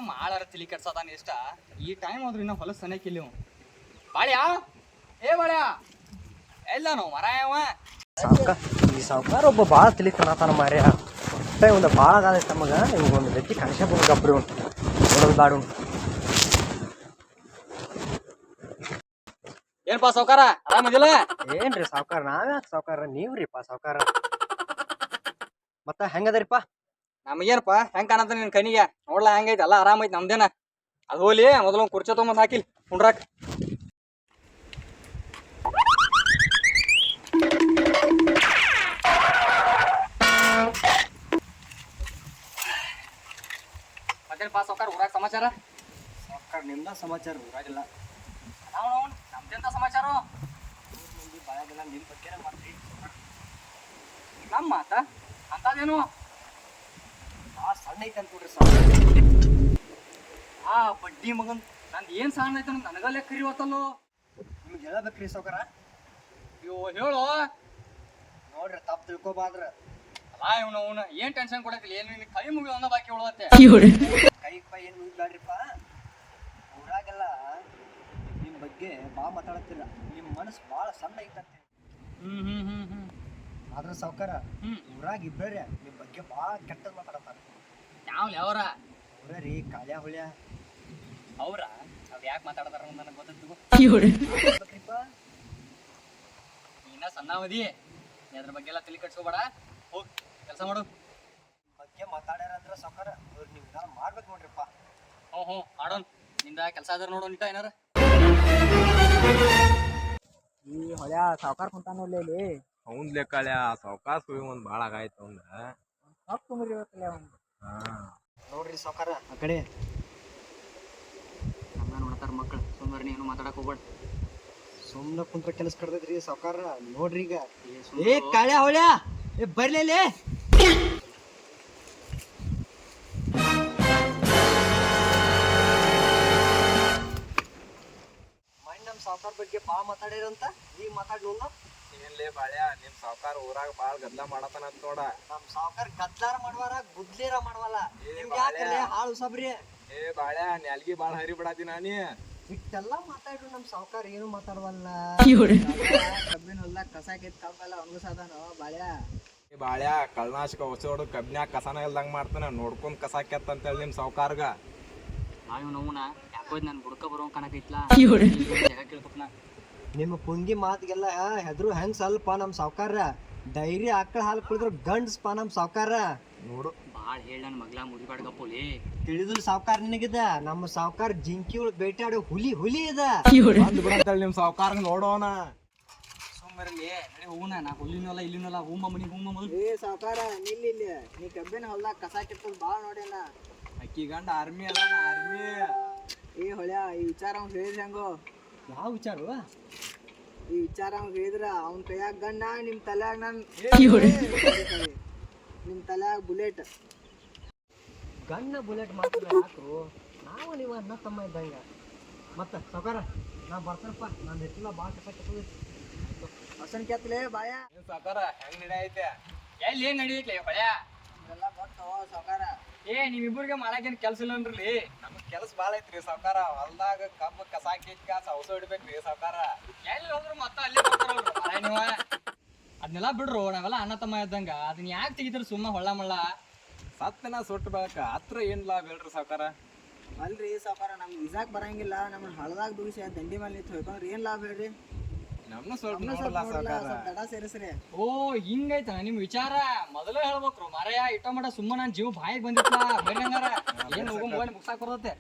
ಮಾಡಾರ ತಿಳಿ ಕೆಡ್ಸದಾನ ಇಷ್ಟ ಈ ಟೈಮ್ ಆದ್ರೂ ಇನ್ನ ಹೊಲಸ್ ಸನಕಿಲ್ಲ ಇವ್ ಬಾಳ್ಯಾ ಏ ಬಾಳ್ಯಾ ಎಲ್ಲ ನಾವು ಮರಾಯವ ಈ ಸಾವುಕಾರ ಒಬ್ಬ ಭಾಳ ತಿಳಿತಾನ ಮಾರ್ಯ ಹೊಟ್ಟೆ ಒಂದು ಭಾಳ ಅದ ತಮಗ ಇವಾಗ ಒಂದು ಗಟ್ಟಿ ಕನಸ ಗಬ್ರಿ ಉಂಟು ನೋಡೋದು ಬಾಡು ಏನ್ಪಾ ಸಾವ್ಕಾರ ಆರಾಮದಿಲ್ಲ ಏನ್ರಿ ಸಾವುಕಾರ ನಾವ್ಯಾಕೆ ಸಾವುಕಾರ ನೀವ್ರಿಪ್ಪ ಸಾವುಕಾರ ಮತ್ತ ಹೆಂಗದರಿಪ್ಪ ನಮಗೇನಪ್ಪ ಹೆಂಗ್ ಕಾಣತ್ತ ನಿನ್ ಕನಿಗೆ ನೋಡ್ಲಾ ಹೆಂಗೈತಿ ಎಲ್ಲ ಆರಾಮೈತಿ ನಮ್ದೇನ ಅದು ಹೋಲಿ ಮೊದಲು ಕುರ್ಚಿ ತೊಗೊಂಬಂದ್ ಹಾಕಿಲ್ ಕುಂಡ್ರಾಕ್ ಮತ್ತೇನಪ್ಪ ಸಾವ್ಕಾರ ಊರಾಗ ಸಮಾಚಾರ ಸಾವುಕಾರ ನಿಮ್ದ ಸಮಾಚಾರ ಊರಾಗಿಲ್ಲ ನಮ್ದೆಂತ ಸಮಾಚಾರ ಮಂದಿ ಬಾಯಾಗೆಲ್ಲ ನಿಮ್ಮ ಬಗ್ಗೆ ಮಾಡ್ರಿ ನಮ್ಮ ಮಾತ ಅಂತದೇನು ಭಾಳ ಸಣ್ಣ ಐತೆ ಅಂತ ನೋಡ್ರಿ ಸಾವುಕಾರ ಆ ಬಡ್ಡಿ ಮಗನ್ ನಂದು ಏನ್ ಸಣ್ಣ ಐತ ನನಗ ಲೆಕ್ಕ ಕರಿವತ್ತಲ್ಲೋ ನಿಮ್ಗೆ ಹೇಳಬೇಕ್ರಿ ಸಾವುಕಾರ ಇವ್ ಹೇಳು ನೋಡ್ರಿ ತಪ್ಪು ತಿಳ್ಕೊಬಾದ್ರ ಅಲ್ಲ ಇವನು ಏನ್ ಟೆನ್ಷನ್ ಕೊಡತಿಲ್ಲ ಏನು ನಿನ್ ಕೈ ಮುಗಿ ಒಂದ ಬಾಕಿ ಉಳತ್ತೆ ಕೈಪ್ಪ ಏನು ಮುಗಿಬ್ಯಾಡ್ರಿಪ್ಪ ಊರಾಗೆಲ್ಲ ನಿಮ್ಮ ಬಗ್ಗೆ ಭಾಳ ಮಾತಾಡತ್ತಿಲ್ಲ ನಿಮ್ಮ ಮನಸ್ಸು ಭಾಳ ಸಣ್ಣ ಐತಂತೆ ಆದ್ರೆ ಸಾವುಕಾರ ಊರಾಗ ಇಬ್ಬರೇ ನಿಮ್ಮ ಬಗ್ಗೆ ಭಾಳ ಕೆಟ್ಟದ್ ಮಾತಾಡತ್ತಾರ ಯಾವ್ರ ರೀ ಕಾಳ್ಯಾ ಹುಳ್ಯಾ ಅವ್ರ ಅವ್ ಯಾಕೆ ಮಾತಾಡತಾರ ನನಗೆ ಗೊತ್ತಿತ್ತು ನೀನ ಸಣ್ಣ ಅವಧಿ ಅದ್ರ ಬಗ್ಗೆ ಎಲ್ಲ ತಲೆ ಕಟ್ಸ್ಕೋಬೇಡ ಹೋಗ್ ಕೆಲಸ ಮಾಡು ಬಗ್ಗೆ ಮಾತಾಡ್ಯಾರಂದ್ರ ಸಾವುಕಾರ ಅವ್ರು ನೀವು ಏನಾರು ಮಾಡ್ಬೇಕು ನೋಡ್ರಿಪ್ಪ ಹ್ಞೂ ಆಡೋನ್ ನಿಂದ ಕೆಲಸ ಆದ್ರೆ ನೋಡೋ ನಿಂತ ಏನಾರ ಈ ಹೊಳ್ಯಾ ಸಾವುಕಾರ ಕುಂತಾನಲ್ಲ ಇಲ್ಲಿ ಅವ್ನ್ ಲೆಕ್ಕಳ್ಯ ಸಾವ್ಕಾಶ ಹೋಗಿ ಒಂದ್ ಭಾಳ ಆಗಾಯ್ತು ಅವಂದ ತಪ್ಪು ಮುರಿಬೇಕಲ್ಲ ಅವ್ನು ನೋಡ್ರಿ ಸಾವುಕಾರ ಆ ಕಡೆ ಹಂಗ ನೋಡ್ತಾರ ಮಕ್ಕಳು ಸುಮ್ಮನೆ ನೀನು ಮಾತಾಡಕ್ ಹೋಗ್ಬೇಡ ಸುಮ್ಮನೆ ಕುಂತ್ರ ಕೆಲಸ ಕಡ್ದೈತ್ರಿ ಸಾವುಕಾರ ನೋಡ್ರಿ ಈಗ ಏ ಕಾಳ್ಯಾ ಹೊಳ್ಯಾ ಏ ಬರ್ಲೇಲೆ ನಮ್ ಸಾವುಕಾರ ಬಗ್ಗೆ ಭಾಳ ಮಾತಾಡ್ಯಾರಂತ ಈಗ ಮಾತಾಡ್ ನೋಡ ಏನ್ಲೇ ಬಾಳ್ಯ ನಿಮ್ ಸಾವ್ಕಾರ ಊರಾಗ ಭಾಳ ಗದ್ಲ ಮಾಡತಾನ ಅಂತ ನೋಡ ನಮ್ ಸಾವುಕಾರ ಗದ್ಲಾರ ಮಾಡ್ವಾರ ಗುದ್ಲೇರ ಮಾಡ್ವಲ್ಲ ಏ ನಿಮ್ಗೆ ಯಾಕಲೆ ಹಾಳು ಸಬ್ರಿ ಏ ಬಾಳ್ಯ ನ್ಯಾಲ್ಗಿ ಭಾಳ ಹರಿ ಬಿಡಾತಿ ನಾನಿ ಇಷ್ಟೆಲ್ಲ ಮಾತಾಡ್ರು ನಮ್ ಸಾವುಕಾರ ಏನು ಮಾತಾಡವಲ್ಲ ಕಬ್ಬಿನ ಹೊಲ್ದಾಗ ಕಸ ಕಿತ್ ಕಬ್ಬೆಲ್ಲ ಒಣಗಿಸದಾನು ಬಾಳ್ಯಾ ಏ ಬಾಳ್ಯ ಕಳ್ನಾಶಕ ಹೊಸೋಡು ಕಬ್ನ್ಯಾಗ ಕಸನ ಇಲ್ದಂಗ ಮಾಡ್ತಾನ ನೋಡ್ಕೊಂಡ್ ಕಸ ಕೆತ್ತ ಅಂತೇಳಿ ನಿಮ್ ಸಾವ್ಕಾರ್ಗ ನಾವ್ ನೋವುನ ಯಾಕೋ ನನ್ ಬುಡಕ ಬರೋ ಕಣಕೈತ್ಲಾ ಜಾಗ ಕೇಳ್ಕೊತ್ನ ನಿಮ್ಮ ಪುಂಗಿ ಮಾತಿಗೆಲ್ಲ ಹೆದ್ರು ಹೆಂಗ್ ಸ್ವಲ್ಪ ನಮ್ ಸಾವುಕಾರ ಡೈರಿ ಆಕಳ ಹಾಲು ಕುಡಿದ್ರು ಗಂಡ್ಸ್ಪ ನಮ್ ಸಾವುಕಾರ ನೋಡು ಭಾಳ ಹೇಳ ನನ್ ಮಗ್ಲ ಮುರಿಬಾಡ್ಗಪ್ಪೋಲಿ ತಿಳಿದ್ರು ಸಾವುಕಾರ ನಿನಗಿದ ನಮ್ಮ ಸಾವುಕಾರ ಜಿಂಕಿಗಳು ಬೇಟಾಡೋ ಹುಲಿ ಇದ ಬಂದ್ ಬಿಡಂತೇಳಿ ನಿಮ್ ಸಾವ್ಕಾರ್ಗ ನೋಡೋಣ ಸೋಮವಾರಲ್ಲಿ ನಡಿ ಹೋಗುಣ ನಾ ಹುಲ್ಲಿನಲ್ಲ ಇಲ್ಲಿನಲ್ಲ ಹೂಮ ಮನಿ ಹೂಮ ಮೊದಲು ಏ ಸಾವುಕಾರ ನಿಲ್ಲಿ ನೀ ಕಬ್ಬಿನ ಹೊಲ್ದಾಗ ಕಸ ಕಿತ್ತದ್ ಭಾಳ ನೋಡೇನ ಅಕ್ಕಿ ಗಂಡ ಆರ್ಮಿ ಅದಾನ ಆರ್ಮಿ ಏ ಹೊಳ್ಯಾ ಈ ವಿಚಾರ ಅವ್ನು ಹೇಳಿದ್ರೆ ಹೆಂಗೋ ಯಾವ ವಿಚಾರ ಈ ವಿಚಾರ ಅವ್ನು ಹೇಳಿದ್ರ ಅವ್ನ ಕೈಯಾಗ ಗಣ್ಣ ನಿಮ್ ತಲ್ಯಾಗ ನನ್ ನಿಮ್ ತಲ್ಯಾಗ ಬುಲೆಟ್ ಗಣ್ಣ ಬುಲೆಟ್ ಮಾತ್ರ ಹಾಕ್ರು ನಾವು ನೀವು ಅನ್ನ ತಮ್ಮ ಇದ್ದಂಗ ಮತ್ತ ಸಾವುಕಾರ ನಾ ಬರ್ತಾರಪ್ಪ ನಾನು ಹೆಚ್ಚಿಲ್ಲ ಭಾಳ ಕಸ ಕಿತ್ತದ ಹಸನ್ ಕೆತ್ತಲೇ ಬಾಯ ನಿಮ್ ಸಾವ್ಕಾರ ಹೆಂಗ್ ನಡೆಯೈತೆ ಎಲ್ಲಿ ಏನ್ ನಡಿಯೈತ್ಲೆ ಹೊಳ್ಯಾ ಇದೆಲ್ಲ ಗೊತ್ತು ಸಾವುಕಾರ ಏ ನೀವಿಬ್ಬರಿಗೆ ಮಾಡಾಕೇನ್ ಕೆಲ್ಸ ಇಲ್ಲ ಅನ್ರಿ ನಮಗ್ ಕೆಲ್ಸ ಭಾಳ ಐತ್ರಿ ಸಾವ್ಕಾರ ಹೊಲ್ದಾಗ ಕಬ್ಬ ಕಸ ಕಿತ್ಕ ಸೌಸ ಹಿಡ್ಬೇಕ್ರಿ ಸಾವ್ಕಾರ ಎಲ್ಲಿ ಹೋದ್ರು ಮತ್ತ ಅಲ್ಲೇ ಬರ್ತಾರ ನೀವ ಅದನ್ನೆಲ್ಲ ಬಿಡ್ರು ನಾವೆಲ್ಲ ಅಣ್ಣ ತಮ್ಮ ಇದ್ದಂಗ ಅದನ್ನ ಯಾಕೆ ತೆಗಿತಾರ ಸುಮ್ಮ ಹೊಳ್ಳ ಮಳ್ಳ ಸತ್ತನ ಸುಟ್ಟಬೇಕ ಹತ್ರ ಏನ್ ಲಾಭ ಹೇಳ್ರಿ ಸಾವ್ಕಾರ ಅಲ್ರಿ ಸಾವುಕಾರ ನಮ್ಗೆ ಇಸಾಕ್ ಬರಂಗಿಲ್ಲ ನಮ್ಮನ್ನ ಹಳದಾಗ ದುಗಿಸಿ ದಂಡಿ ಮೇಲೆ ನಿಂತು ಹೋಯ್ಕೊಂಡ್ರೆ ಏನ್ ಲಾಭ ಹೇಳ್ರಿ ನಮ್ನ ಸ್ವಲ್ಪ ನೋಡಲ್ಲ ಸಾವ್ಕಾರ ದಡ ಸೇರಿಸ್ರಿ ಓ ಹಿಂಗೈತ ನಿಮ್ ವಿಚಾರ ಮೊದಲೇ ಹೇಳ್ಬೇಕ್ರು ಮಾರಯ್ಯ ಇಟ್ಟ ಮಟ ಸುಮ್ಮ ನನ್ ಜೀವ ಬಾಯಿಗೆ ಬಂದಿತ್ತ ಬೇರೆ ಏನ್ ಹೋಗೋ ಮೊಬೈಲ್ ಮುಗ್ಸಾಕ್ ಬರ್ತತೆ